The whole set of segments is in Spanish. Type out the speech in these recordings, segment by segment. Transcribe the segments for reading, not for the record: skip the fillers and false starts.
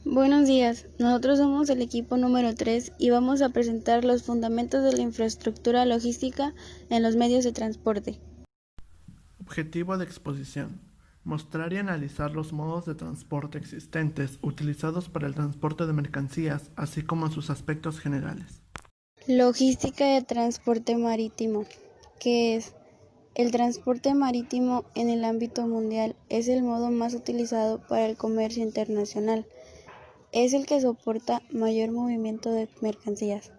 Buenos días, nosotros somos el equipo número 3 y vamos a presentar los fundamentos de la infraestructura logística en los medios de transporte. Objetivo de exposición: mostrar y analizar los modos de transporte existentes utilizados para el transporte de mercancías, así como sus aspectos generales. Logística de transporte marítimo. ¿Qué es? El transporte marítimo en el ámbito mundial es el modo más utilizado para el comercio internacional. Es el que soporta mayor movimiento de mercancías.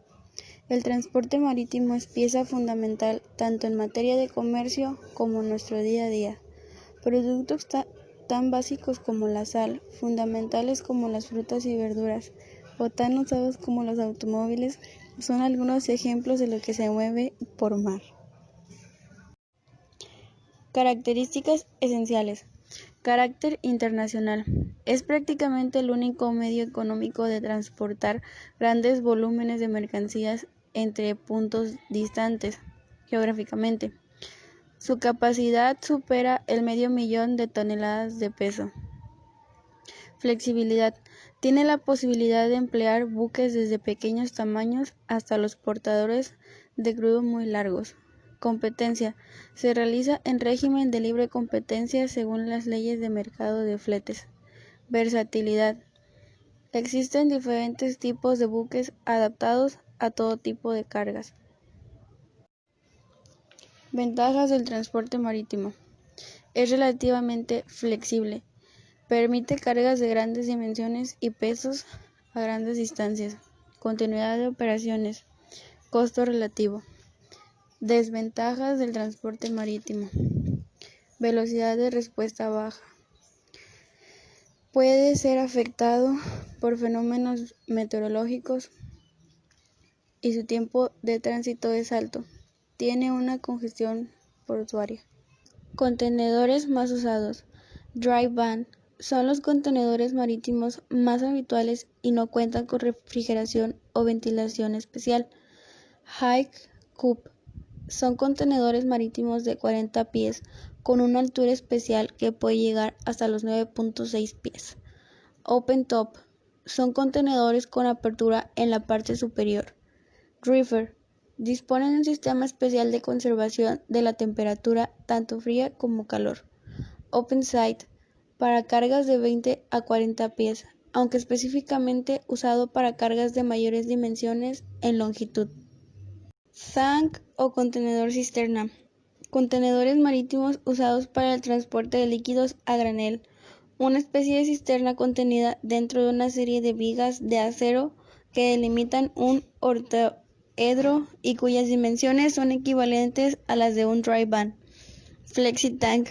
El transporte marítimo es pieza fundamental tanto en materia de comercio como en nuestro día a día. Productos tan básicos como la sal, fundamentales como las frutas y verduras, o tan usados como los automóviles, son algunos ejemplos de lo que se mueve por mar. Características esenciales. Carácter internacional. Es prácticamente el único medio económico de transportar grandes volúmenes de mercancías entre puntos distantes geográficamente. Su capacidad supera el 500.000 de toneladas de peso. Flexibilidad. Tiene la posibilidad de emplear buques desde pequeños tamaños hasta los portadores de crudo muy largos. Competencia. Se realiza en régimen de libre competencia según las leyes de mercado de fletes. Versatilidad. Existen diferentes tipos de buques adaptados a todo tipo de cargas. Ventajas del transporte marítimo. Es relativamente flexible. Permite cargas de grandes dimensiones y pesos a grandes distancias. Continuidad de operaciones. Costo relativo. Desventajas del transporte marítimo. Velocidad de respuesta baja. Puede ser afectado por fenómenos meteorológicos y su tiempo de tránsito es alto. Tiene una congestión portuaria. Contenedores más usados. Dry van. Son los contenedores marítimos más habituales y no cuentan con refrigeración o ventilación especial. High Cup. Son contenedores marítimos de 40 pies con una altura especial que puede llegar hasta los 9.6 pies. Open Top. Son contenedores con apertura en la parte superior. Reefer. Disponen de un sistema especial de conservación de la temperatura tanto fría como calor. Open Side. Para cargas de 20 a 40 pies, aunque específicamente usado para cargas de mayores dimensiones en longitud. Tank o contenedor cisterna. Contenedores marítimos usados para el transporte de líquidos a granel. Una especie de cisterna contenida dentro de una serie de vigas de acero que delimitan un octaedro y cuyas dimensiones son equivalentes a las de un dry van. Flexi Tank.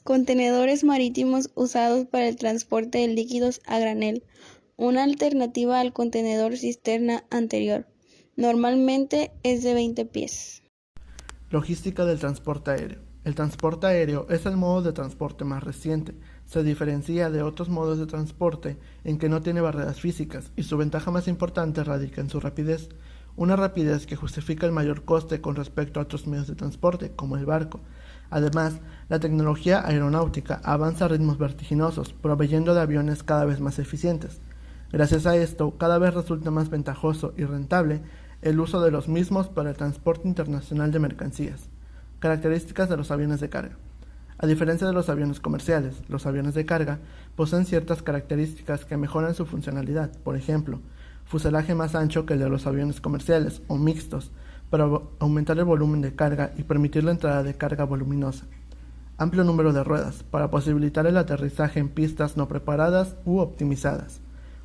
Contenedores marítimos usados para el transporte de líquidos a granel. Una alternativa al contenedor cisterna anterior. Normalmente es de 20 pies. Logística del transporte aéreo. El transporte aéreo es el modo de transporte más reciente. Se diferencia de otros modos de transporte en que no tiene barreras físicas y su ventaja más importante radica en su rapidez. Una rapidez que justifica el mayor coste con respecto a otros medios de transporte, como el barco. Además, la tecnología aeronáutica avanza a ritmos vertiginosos, proveyendo de aviones cada vez más eficientes. Gracias a esto, cada vez resulta más ventajoso y rentable el uso de los mismos para el transporte internacional de mercancías. Características de los aviones de carga. A diferencia de los aviones comerciales, los aviones de carga poseen ciertas características que mejoran su funcionalidad. Por ejemplo, fuselaje más ancho que el de los aviones comerciales o mixtos, para aumentar el volumen de carga y permitir la entrada de carga voluminosa. Amplio número de ruedas, para posibilitar el aterrizaje en pistas no preparadas u optimizadas.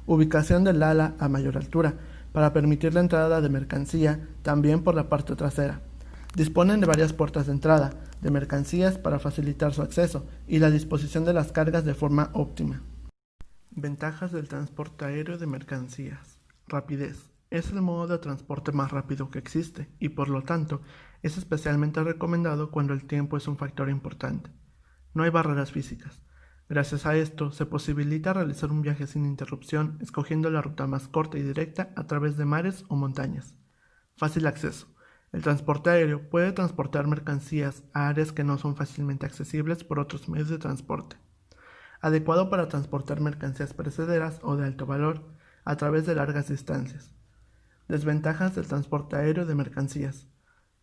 Ubicación del ala a mayor altura, para permitir la entrada de mercancía también por la parte trasera. Disponen de varias puertas de entrada de mercancías para facilitar su acceso y la disposición de las cargas de forma óptima. Ventajas del transporte aéreo de mercancías. Rapidez. Es el modo de transporte más rápido que existe y por lo tanto es especialmente recomendado cuando el tiempo es un factor importante. No hay barreras físicas. Gracias a esto se posibilita realizar un viaje sin interrupción escogiendo la ruta más corta y directa a través de mares o montañas. Fácil acceso. El transporte aéreo puede transportar mercancías a áreas que no son fácilmente accesibles por otros medios de transporte. adecuado para transportar mercancías perecederas o de alto valor a través de largas distancias. Desventajas del transporte aéreo de mercancías.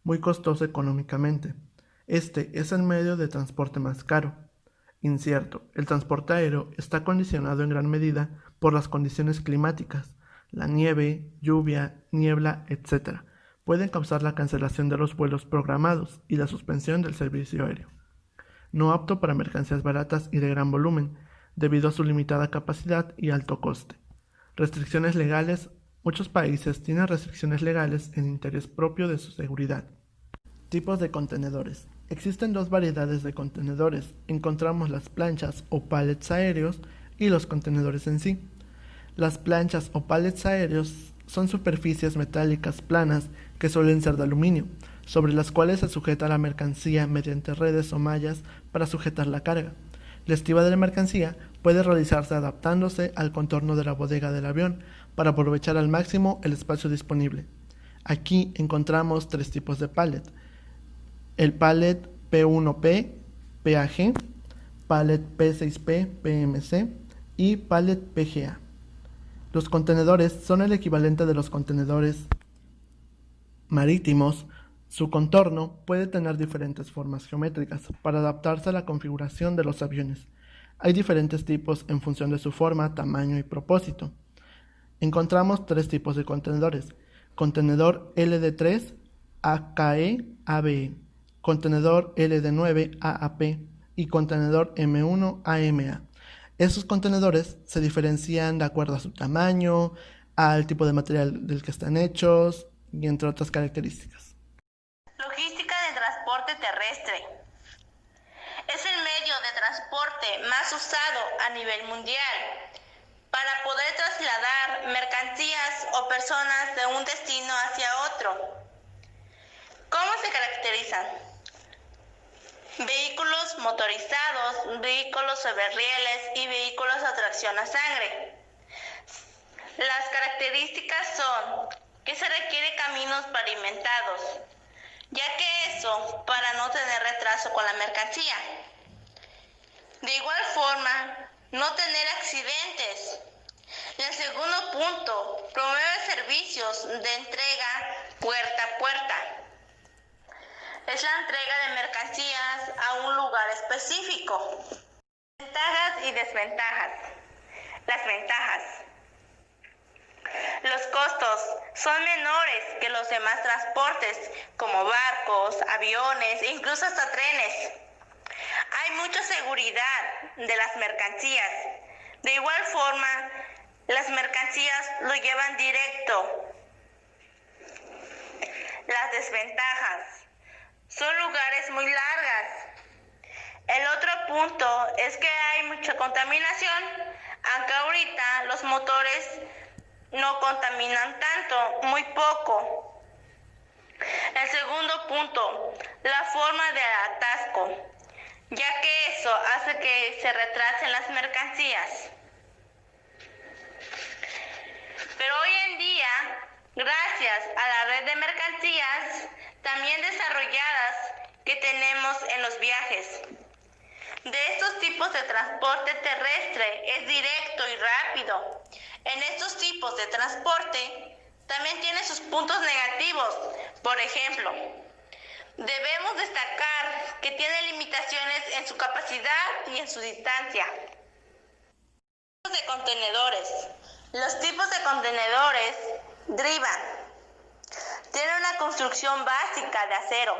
Muy costoso económicamente. Este es el medio de transporte más caro. Incierto. El transporte aéreo está condicionado en gran medida por las condiciones climáticas. La nieve, lluvia, niebla, etc. pueden causar la cancelación de los vuelos programados y la suspensión del servicio aéreo. No apto para mercancías baratas y de gran volumen, debido a su limitada capacidad y alto coste. Restricciones legales. Muchos países tienen restricciones legales en interés propio de su seguridad. Tipos de contenedores. Existen dos variedades de contenedores. Encontramos las planchas o pallets aéreos y los contenedores en sí. Las planchas o pallets aéreos son superficies metálicas planas que suelen ser de aluminio, sobre las cuales se sujeta la mercancía mediante redes o mallas para sujetar la carga. La estiba de la mercancía puede realizarse adaptándose al contorno de la bodega del avión para aprovechar al máximo el espacio disponible. Aquí encontramos tres tipos de pallet: el pallet P1P, PAG, pallet P6P, PMC y pallet PGA. Los contenedores son el equivalente de los contenedores marítimos. Su contorno puede tener diferentes formas geométricas para adaptarse a la configuración de los aviones. Hay diferentes tipos en función de su forma, tamaño y propósito. Encontramos tres tipos de contenedores: contenedor LD3, AKE, ABE, contenedor LD9, AAP y contenedor M1, AMA. Esos contenedores se diferencian de acuerdo a su tamaño, al tipo de material del que están hechos y entre otras características. Logística del transporte terrestre. Es el medio de transporte más usado a nivel mundial para poder trasladar mercancías o personas de un destino hacia otro. ¿Cómo se caracterizan? Vehículos motorizados, vehículos sobre rieles y vehículos a tracción a sangre. Las características son que se requiere caminos pavimentados, ya que eso para no tener retraso con la mercancía. De igual forma, no tener accidentes. Y el segundo punto, promueve servicios de entrega puerta a puerta. Es la entrega de mercancías a un lugar específico. Ventajas y desventajas. Las ventajas. Los costos son menores que los demás transportes, como barcos, aviones e incluso hasta trenes. Hay mucha seguridad de las mercancías. De igual forma, las mercancías lo llevan directo. Las desventajas. Son lugares muy largas. El otro punto es que hay mucha contaminación, aunque ahorita los motores no contaminan tanto, muy poco. El segundo punto, la forma de atasco, ya que eso hace que se retrasen las mercancías. Pero hoy en día, gracias a la red de mercancías también desarrolladas que tenemos en los viajes, de estos tipos de transporte terrestre es directo y rápido. En estos tipos de transporte también tiene sus puntos negativos. Por ejemplo, debemos destacar que tiene limitaciones en su capacidad y en su distancia. Tipos de contenedores. Los tipos de contenedores derivan. Tiene una construcción básica de acero,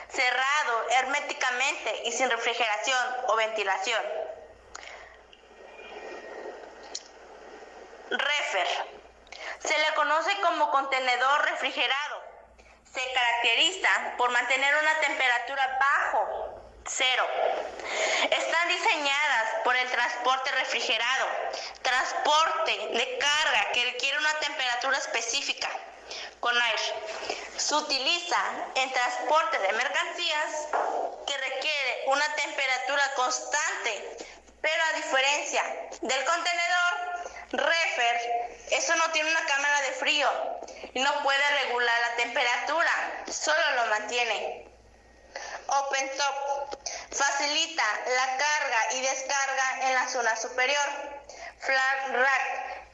cerrado herméticamente y sin refrigeración o ventilación. Reefer. Se le conoce como contenedor refrigerado. Se caracteriza por mantener una temperatura bajo cero. Están diseñadas por el transporte refrigerado, transporte de carga que requiere una temperatura específica con aire. Se utiliza en transporte de mercancías que requiere una temperatura constante, pero a diferencia del contenedor reefer, eso no tiene una cámara de frío y no puede regular la temperatura, solo lo mantiene. Open top. Facilita la carga y descarga en la zona superior. Flat rack.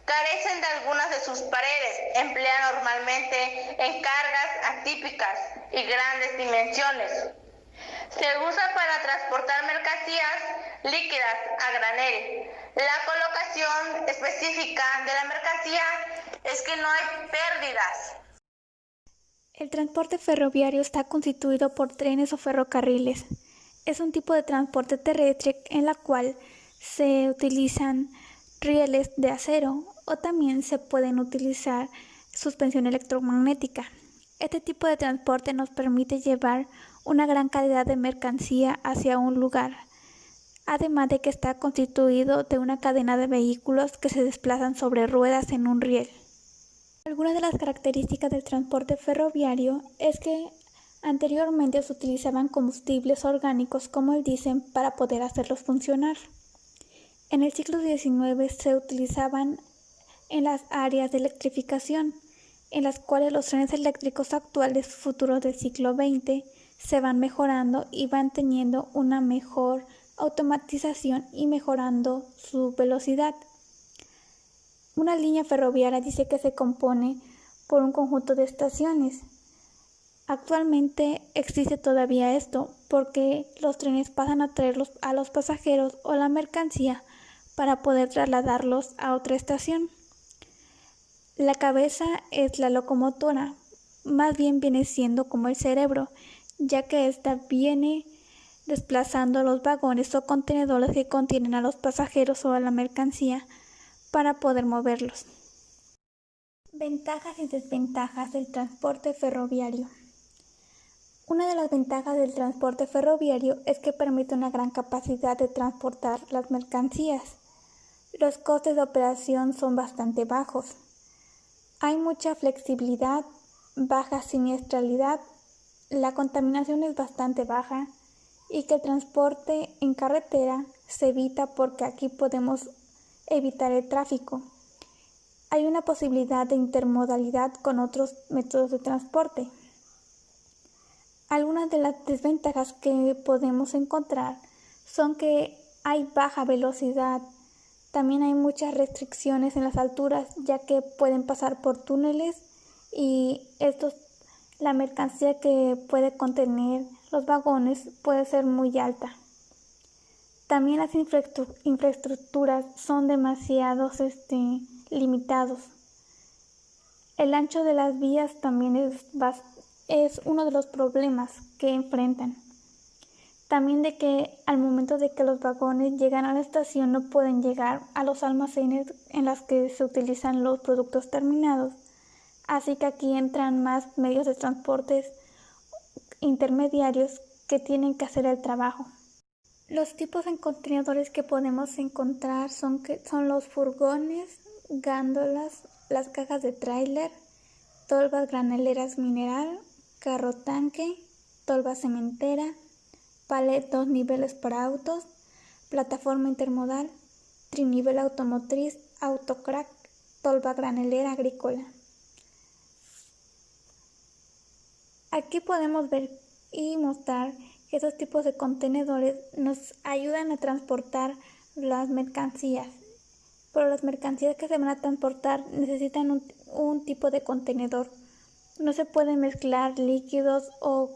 Carecen de algunas de sus paredes. Emplea normalmente en cargas atípicas y grandes dimensiones. Se usa para transportar mercancías líquidas a granel. La colocación específica de la mercancía es que no hay pérdidas. El transporte ferroviario está constituido por trenes o ferrocarriles. Es un tipo de transporte terrestre en la cual se utilizan rieles de acero o también se pueden utilizar suspensión electromagnética. Este tipo de transporte nos permite llevar una gran cantidad de mercancía hacia un lugar, además de que está constituido de una cadena de vehículos que se desplazan sobre ruedas en un riel. Algunas de las características del transporte ferroviario es que anteriormente se utilizaban combustibles orgánicos como el diésel para poder hacerlos funcionar. En el siglo XIX se utilizaban en las áreas de electrificación, en las cuales los trenes eléctricos actuales futuros del siglo XX se van mejorando y van teniendo una mejor automatización y mejorando su velocidad. Una línea ferroviaria dice que se compone por un conjunto de estaciones. Actualmente existe todavía esto porque los trenes pasan a traer a los pasajeros o la mercancía para poder trasladarlos a otra estación. La cabeza es la locomotora, más bien viene siendo como el cerebro, ya que ésta viene desplazando los vagones o contenedores que contienen a los pasajeros o a la mercancía para poder moverlos. Ventajas y desventajas del transporte ferroviario. Una de las ventajas del transporte ferroviario es que permite una gran capacidad de transportar las mercancías. Los costes de operación son bastante bajos. Hay mucha flexibilidad, baja siniestralidad, la contaminación es bastante baja y que el transporte en carretera se evita porque aquí podemos evitar el tráfico. Hay una posibilidad de intermodalidad con otros métodos de transporte. Algunas de las desventajas que podemos encontrar son que hay baja velocidad. También hay muchas restricciones en las alturas, ya que pueden pasar por túneles y la mercancía que puede contener los vagones puede ser muy alta. También las infraestructuras son demasiado limitados. El ancho de las vías también es uno de los problemas que enfrentan. También de que al momento de que los vagones llegan a la estación no pueden llegar a los almacenes en los que se utilizan los productos terminados. Así que aquí entran más medios de transporte intermediarios que tienen que hacer el trabajo. Los tipos de contenedores que podemos encontrar son los furgones, gándolas, las cajas de tráiler, tolvas graneleras mineral, carro tanque, tolva cementera, palet 2 niveles para autos, plataforma intermodal, trinivel automotriz, autocrack, tolva granelera agrícola. Aquí podemos ver y mostrar que esos tipos de contenedores nos ayudan a transportar las mercancías, pero las mercancías que se van a transportar necesitan un tipo de contenedor. No se pueden mezclar líquidos o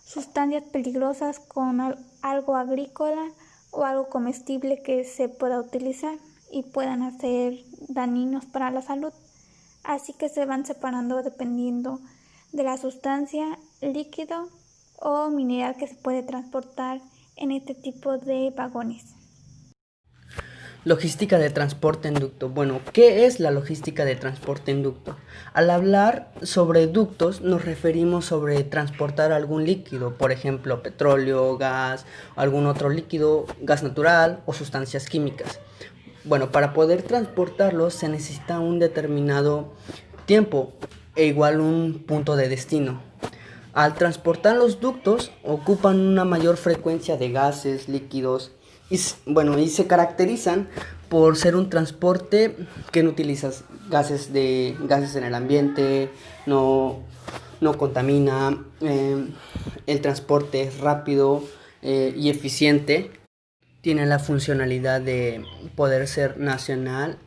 sustancias peligrosas con algo agrícola o algo comestible que se pueda utilizar y puedan hacer dañinos para la salud. Así que se van separando dependiendo de la sustancia, líquido o mineral que se puede transportar en este tipo de vagones. Logística de transporte en ducto. Bueno, ¿qué es la logística de transporte en ducto? Al hablar sobre ductos nos referimos sobre transportar algún líquido, por ejemplo, petróleo, gas, algún otro líquido, gas natural o sustancias químicas. Bueno, para poder transportarlos se necesita un determinado tiempo e igual un punto de destino. Al transportar los ductos ocupan una mayor frecuencia de gases, líquidos y se caracterizan por ser un transporte que no utiliza gases en el ambiente, no contamina, el transporte es rápido, y eficiente. Tiene la funcionalidad de poder ser nacional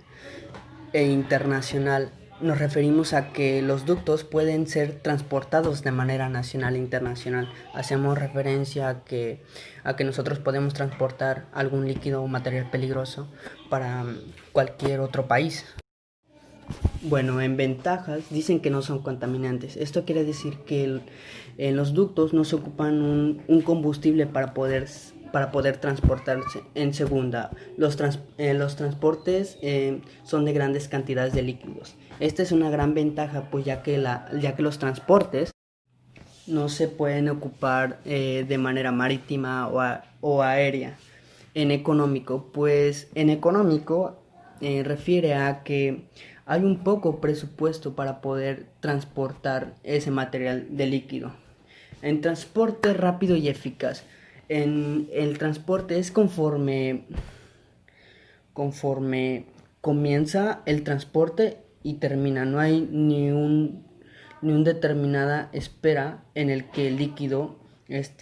e internacional. Nos referimos a que los ductos pueden ser transportados de manera nacional e internacional. Hacemos referencia a que nosotros podemos transportar algún líquido o material peligroso para cualquier otro país. Bueno, en ventajas dicen que no son contaminantes. Esto quiere decir que en los ductos no se ocupan un combustible para poder transportarse. En segunda, los transportes son de grandes cantidades de líquidos. Esta es una gran ventaja, pues ya que los transportes no se pueden ocupar de manera marítima o aérea. En económico, refiere a que hay un poco presupuesto para poder transportar ese material de líquido. En transporte rápido y eficaz. En el transporte es conforme comienza el transporte y termina. No hay ni una determinada espera en el que el líquido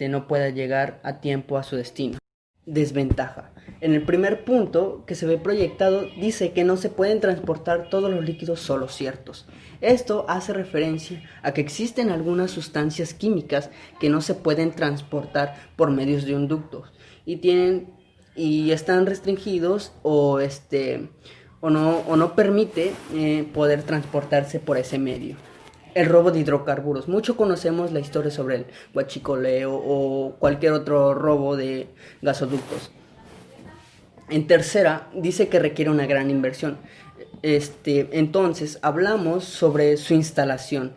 no pueda llegar a tiempo a su destino. Desventaja. En el primer punto que se ve proyectado dice que no se pueden transportar todos los líquidos solo ciertos. Esto hace referencia a que existen algunas sustancias químicas que no se pueden transportar por medios de un ducto y están restringidos o no permite poder transportarse por ese medio. El robo de hidrocarburos. Mucho conocemos la historia sobre el huachicoleo o cualquier otro robo de gasoductos. En tercera, dice que requiere una gran inversión. Entonces, hablamos sobre su instalación.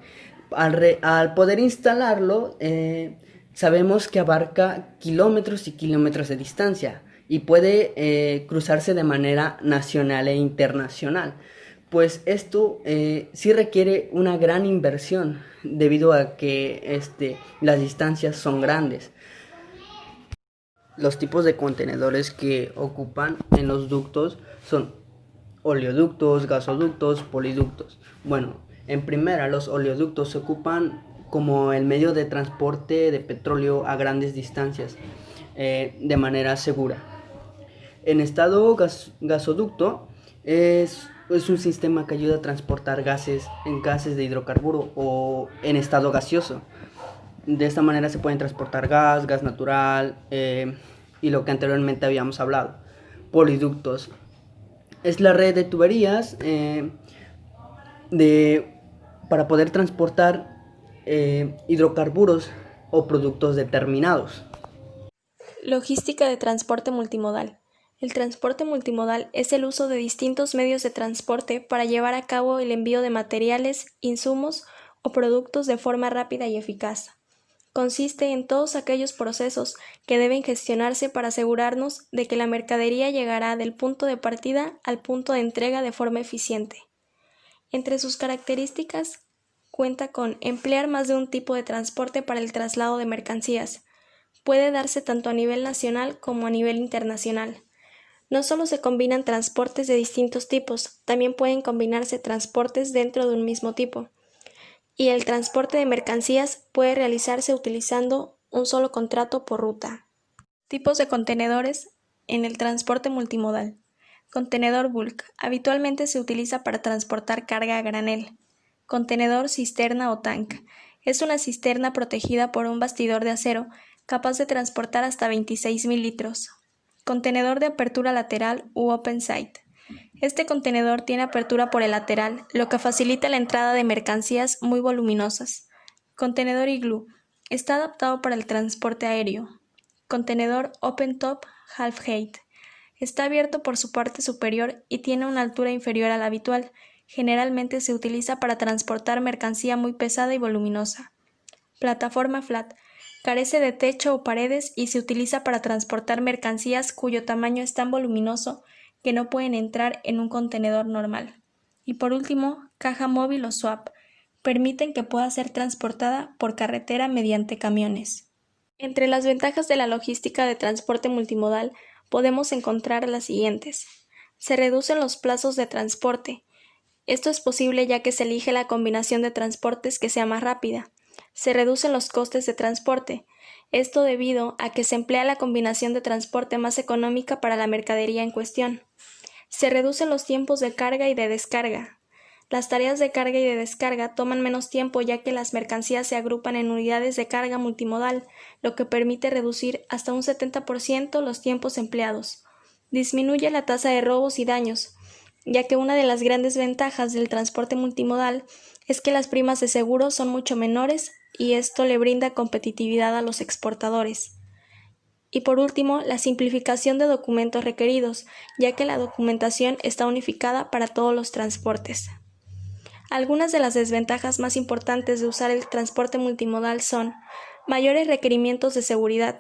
Al poder instalarlo, sabemos que abarca kilómetros y kilómetros de distancia y puede cruzarse de manera nacional e internacional. Pues esto sí requiere una gran inversión debido a que las distancias son grandes. Los tipos de contenedores que ocupan en los ductos son oleoductos, gasoductos, poliductos. Bueno, en primera, los oleoductos se ocupan como el medio de transporte de petróleo a grandes distancias de manera segura. En estado gasoducto es un sistema que ayuda a transportar gases de hidrocarburo o en estado gaseoso. De esta manera se pueden transportar gas natural y lo que anteriormente habíamos hablado. Poliductos. Es la red de tuberías para poder transportar hidrocarburos o productos determinados. Logística de transporte multimodal. El transporte multimodal es el uso de distintos medios de transporte para llevar a cabo el envío de materiales, insumos o productos de forma rápida y eficaz. Consiste en todos aquellos procesos que deben gestionarse para asegurarnos de que la mercadería llegará del punto de partida al punto de entrega de forma eficiente. Entre sus características, cuenta con emplear más de un tipo de transporte para el traslado de mercancías. Puede darse tanto a nivel nacional como a nivel internacional. No solo se combinan transportes de distintos tipos, también pueden combinarse transportes dentro de un mismo tipo. Y el transporte de mercancías puede realizarse utilizando un solo contrato por ruta. Tipos de contenedores en el transporte multimodal. Contenedor bulk. Habitualmente se utiliza para transportar carga a granel. Contenedor cisterna o tank. Es una cisterna protegida por un bastidor de acero capaz de transportar hasta 26.000 litros. Contenedor de apertura lateral u open side. Este contenedor tiene apertura por el lateral, lo que facilita la entrada de mercancías muy voluminosas. Contenedor iglú. Está adaptado para el transporte aéreo. Contenedor open top half height. Está abierto por su parte superior y tiene una altura inferior a la habitual. Generalmente se utiliza para transportar mercancía muy pesada y voluminosa. Plataforma flat. Carece de techo o paredes y se utiliza para transportar mercancías cuyo tamaño es tan voluminoso que no pueden entrar en un contenedor normal. Y por último, caja móvil o swap. Permiten que pueda ser transportada por carretera mediante camiones. Entre las ventajas de la logística de transporte multimodal podemos encontrar las siguientes. Se reducen los plazos de transporte. Esto es posible ya que se elige la combinación de transportes que sea más rápida. Se reducen los costes de transporte. Esto debido a que se emplea la combinación de transporte más económica para la mercadería en cuestión. Se reducen los tiempos de carga y de descarga. Las tareas de carga y de descarga toman menos tiempo ya que las mercancías se agrupan en unidades de carga multimodal, lo que permite reducir hasta un 70% los tiempos empleados. Disminuye la tasa de robos y daños, ya que una de las grandes ventajas del transporte multimodal es que las primas de seguro son mucho menores y esto le brinda competitividad a los exportadores. Y por último, la simplificación de documentos requeridos, ya que la documentación está unificada para todos los transportes. Algunas de las desventajas más importantes de usar el transporte multimodal son mayores requerimientos de seguridad,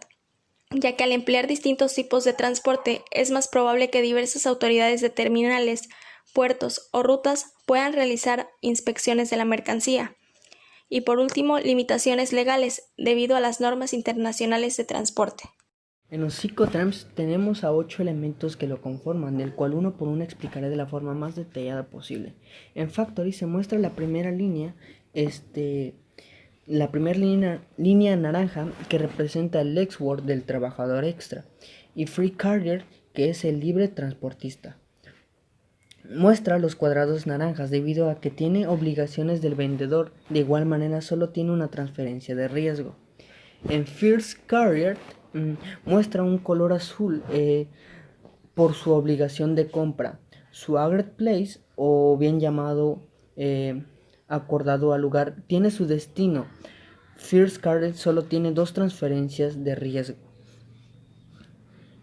ya que al emplear distintos tipos de transporte es más probable que diversas autoridades de terminales, puertos o rutas puedan realizar inspecciones de la mercancía. Y por último, limitaciones legales debido a las normas internacionales de transporte. En los Psychotrans tenemos a 8 elementos que lo conforman, del cual uno por uno explicaré de la forma más detallada posible. En Factory se muestra la primera línea, línea naranja que representa el Lexworth del trabajador extra, y Free Carrier, que es el libre transportista. Muestra los cuadrados naranjas debido a que tiene obligaciones del vendedor, de igual manera solo tiene una transferencia de riesgo. En First Carrier muestra un color azul por su obligación de compra. Su Agreed Place, o bien llamado acordado al lugar, tiene su destino. First Carrier solo tiene 2 transferencias de riesgo.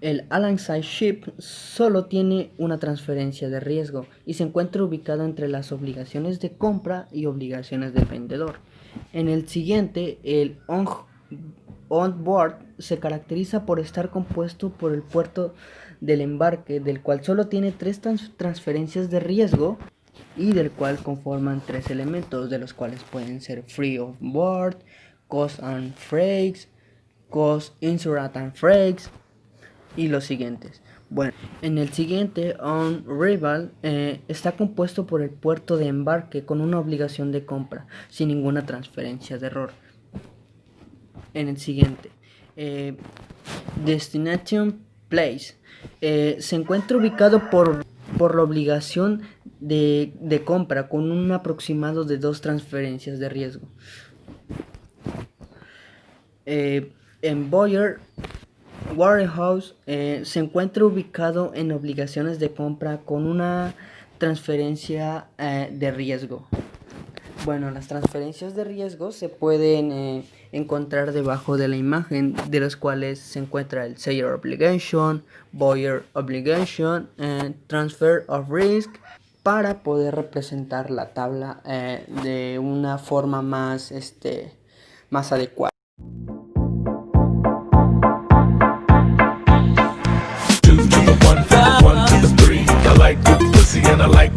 El Alongside Ship solo tiene una transferencia de riesgo y se encuentra ubicado entre las obligaciones de compra y obligaciones del vendedor. En el siguiente, el On-Board se caracteriza por estar compuesto por el puerto del embarque, del cual solo tiene 3 transferencias de riesgo y del cual conforman 3 elementos, de los cuales pueden ser Free of Board, Cost and Freights, Cost, Insurance and Freights y los siguientes. Bueno, en el siguiente, On Rival está compuesto por el puerto de embarque con una obligación de compra sin ninguna transferencia de error. En el siguiente, Destination Place se encuentra ubicado por la obligación de compra con un aproximado de 2 transferencias de riesgo. En Boyer Warehouse se encuentra ubicado en obligaciones de compra con una transferencia de riesgo. Bueno, las transferencias de riesgo se pueden encontrar debajo de la imagen, de los cuales se encuentra el Seller Obligation, Buyer Obligation, Transfer of Risk, para poder representar la tabla de una forma más adecuada. 1, 2, 3, I like good pussy and I like